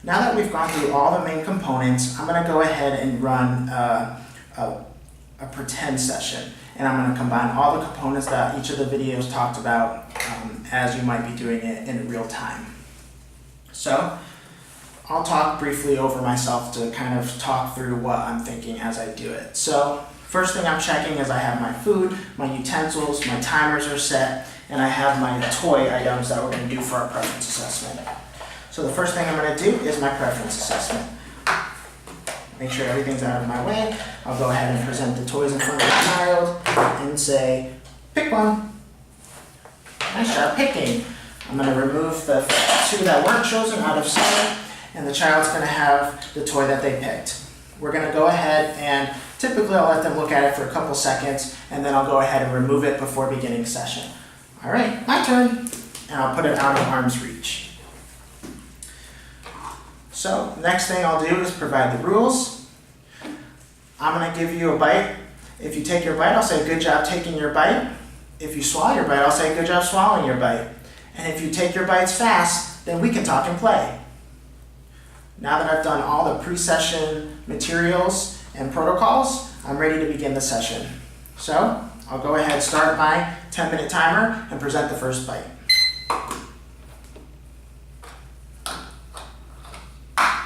Now that we've gone through all the main components, I'm going to go ahead and run a pretend session. And I'm going to combine all the components that each of the videos talked about as you might be doing it in real time. So I'll talk briefly over myself to kind of talk through what I'm thinking as I do it. So first thing I'm checking is I have my food, my utensils, my timers are set, and I have my toy items that we're going to do for our preference assessment. So the first thing I'm going to do is my preference assessment. Make sure everything's out of my way. I'll go ahead and present the toys in front of the child and say, pick one. Nice job picking. I'm going to remove the two that weren't chosen out of sight, and the child's going to have the toy that they picked. We're going to go ahead and typically I'll let them look at it for a couple seconds, and then I'll go ahead and remove it before beginning session. All right, my turn, and I'll put it out of arm's reach. So next thing I'll do is provide the rules. I'm going to give you a bite. If you take your bite, I'll say good job taking your bite. If you swallow your bite, I'll say good job swallowing your bite. And if you take your bites fast, then we can talk and play. Now that I've done all the pre-session materials and protocols, I'm ready to begin the session. So I'll go ahead and start my 10-minute timer and present the first bite.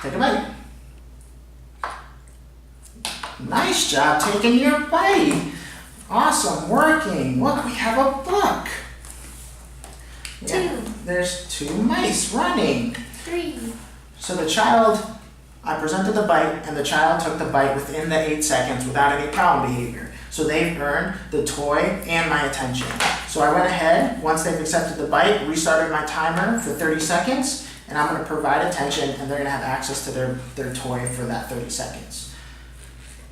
Take a bite. Nice job taking your bite. Awesome working. Look, we have a book. Yeah, there's 2 mice running. 3. So the child, I presented the bite, and the child took the bite within the 8 seconds without any problem behavior. So they've earned the toy and my attention. So I went ahead, once they've accepted the bite, restarted my timer for 30 seconds, and I'm going to provide attention, and they're going to have access to their toy for that 30 seconds.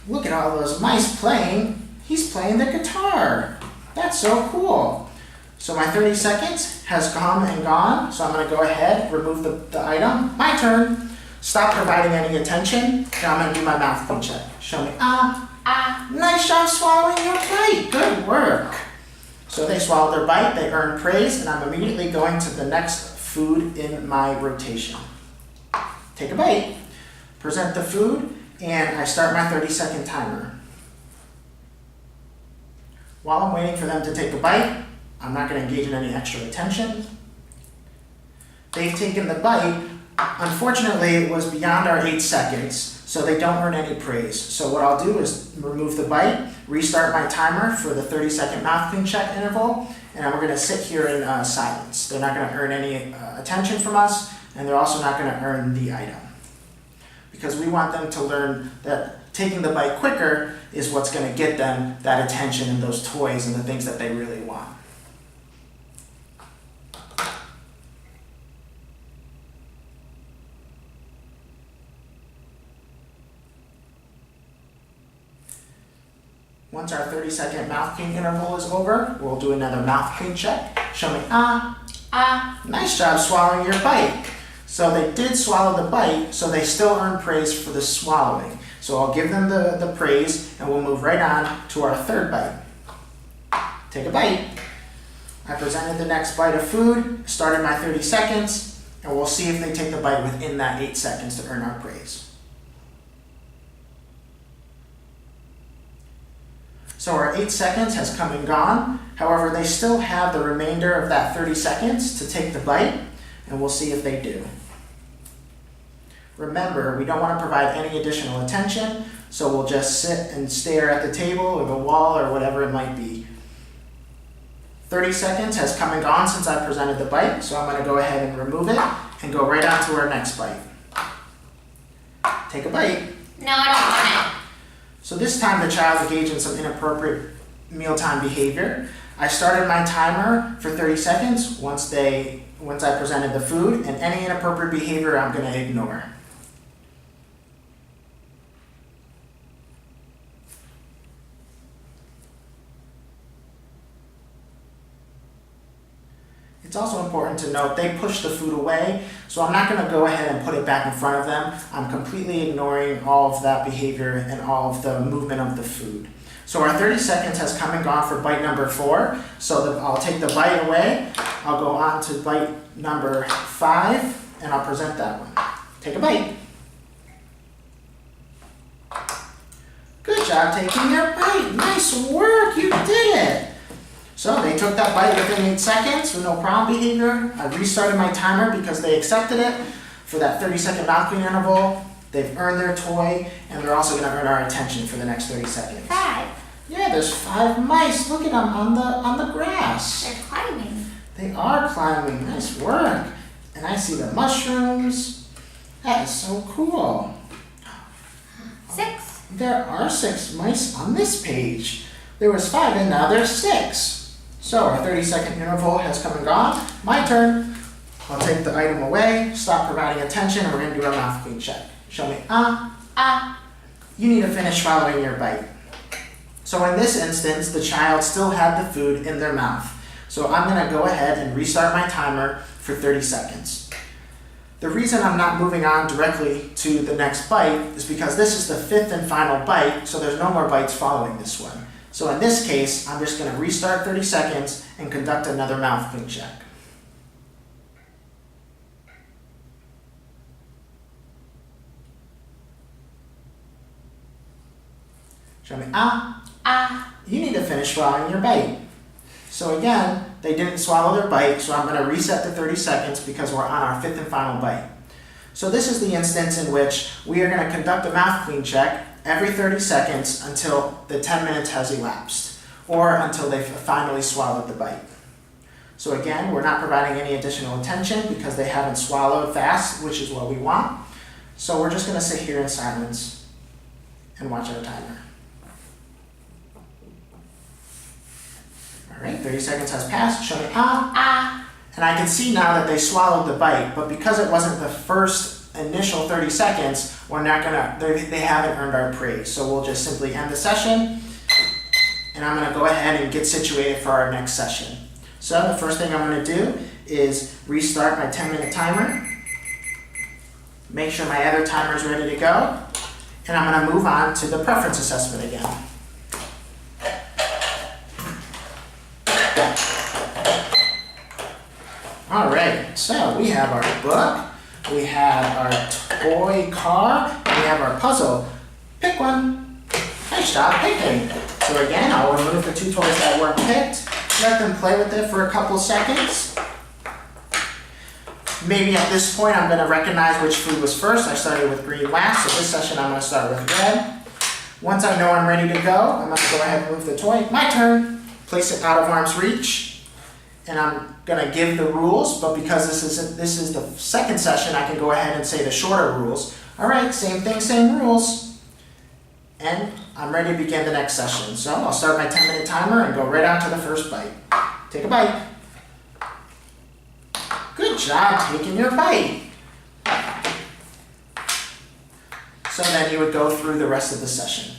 Look at all those mice playing. He's playing the guitar. That's so cool. So my 30 seconds has come and gone, so I'm going to go ahead, remove the item. My turn. Stop providing any attention. Now I'm going to do my mouth clean check. Show me, nice job swallowing your bite. Good work. So they swallowed their bite, they earned praise, and I'm immediately going to the next food in my rotation. Take a bite, present the food, and I start my 30-second timer. While I'm waiting for them to take a bite, I'm not going to engage in any extra attention. They've taken the bite. Unfortunately, it was beyond our 8 seconds, so they don't earn any praise. So what I'll do is remove the bite, restart my timer for the 30-second mouth clean check interval, and we're going to sit here in silence. They're not going to earn any attention from us, and they're also not going to earn the item. Because we want them to learn that taking the bite quicker is what's going to get them that attention and those toys and the things that they really want. Once our 30-second mouth clean interval is over, we'll do another mouth clean check. Show me, Nice job swallowing your bite. So they did swallow the bite, so they still earn praise for the swallowing. So I'll give them the praise, and we'll move right on to our third bite. Take a bite. I presented the next bite of food, started my 30 seconds, and we'll see if they take the bite within that 8 seconds to earn our praise. So our 8 seconds has come and gone. However, they still have the remainder of that 30 seconds to take the bite, and we'll see if they do. Remember, we don't want to provide any additional attention, so we'll just sit and stare at the table or the wall or whatever it might be. 30 seconds has come and gone since I presented the bite, so I'm going to go ahead and remove it and go right on to our next bite. Take a bite. No, I don't want it. So this time the child engaged in some inappropriate mealtime behavior. I started my timer for 30 seconds once I presented the food, and any inappropriate behavior I'm going to ignore. It's also important to note they pushed the food away, so I'm not going to go ahead and put it back in front of them. I'm completely ignoring all of that behavior and all of the movement of the food. So our 30 seconds has come and gone for bite number 4. So I'll take the bite away. I'll go on to bite number 5, and I'll present that one. Take a bite. Good job taking your bite. Nice work, you did it. So they took that bite within 8 seconds with no problem behavior. I restarted my timer because they accepted it for that 30-second mouth clean interval. They've earned their toy, and they're also gonna earn our attention for the next 30 seconds. 5. Yeah, there's 5 mice. Look at them on the grass. They're climbing. They are climbing. Nice work. And I see the mushrooms. That is so cool. 6. There are 6 mice on this page. There was 5 and now there's 6. So our 30-second interval has come and gone. My turn. I'll take the item away, stop providing attention, and we're gonna do our mouth clean check. Show me, You need to finish swallowing your bite. So in this instance, the child still had the food in their mouth. So I'm gonna go ahead and restart my timer for 30 seconds. The reason I'm not moving on directly to the next bite is because this is the 5th and final bite, so there's no more bites following this one. So in this case, I'm just gonna restart 30 seconds and conduct another mouth clean check. Show me, You need to finish swallowing your bite. So again, they didn't swallow their bite, so I'm gonna reset to 30 seconds because we're on our 5th and final bite. So this is the instance in which we are gonna conduct a mouth clean check every 30 seconds until the 10 minutes has elapsed, or until they've finally swallowed the bite. So again, we're not providing any additional attention because they haven't swallowed fast, which is what we want. So we're just gonna sit here in silence and watch our timer. All right, 30 seconds has passed. Show me, And I can see now that they swallowed the bite, but because it wasn't the first initial 30 seconds, we're not gonna, they haven't earned our praise. So we'll just simply end the session, and I'm gonna go ahead and get situated for our next session. So the first thing I'm gonna do is restart my 10-minute timer, make sure my other timer is ready to go, and I'm gonna move on to the preference assessment again. All right, so we have our book, we have our toy car, and we have our puzzle. Pick one. Nice job picking. So again, I'll remove the 2 toys that weren't picked, let them play with it for a couple seconds. Maybe at this point I'm gonna recognize which food was first. I started with green last, so this session I'm gonna start with red. Once I know I'm ready to go, I'm gonna go ahead and move the toy. My turn. Place it out of arm's reach. And I'm gonna give the rules, but because this is the second session, I can go ahead and say the shorter rules. All right, same thing, same rules. And I'm ready to begin the next session. So I'll start my 10-minute timer and go right on to the first bite. Take a bite. Good job taking your bite. So then you would go through the rest of the session.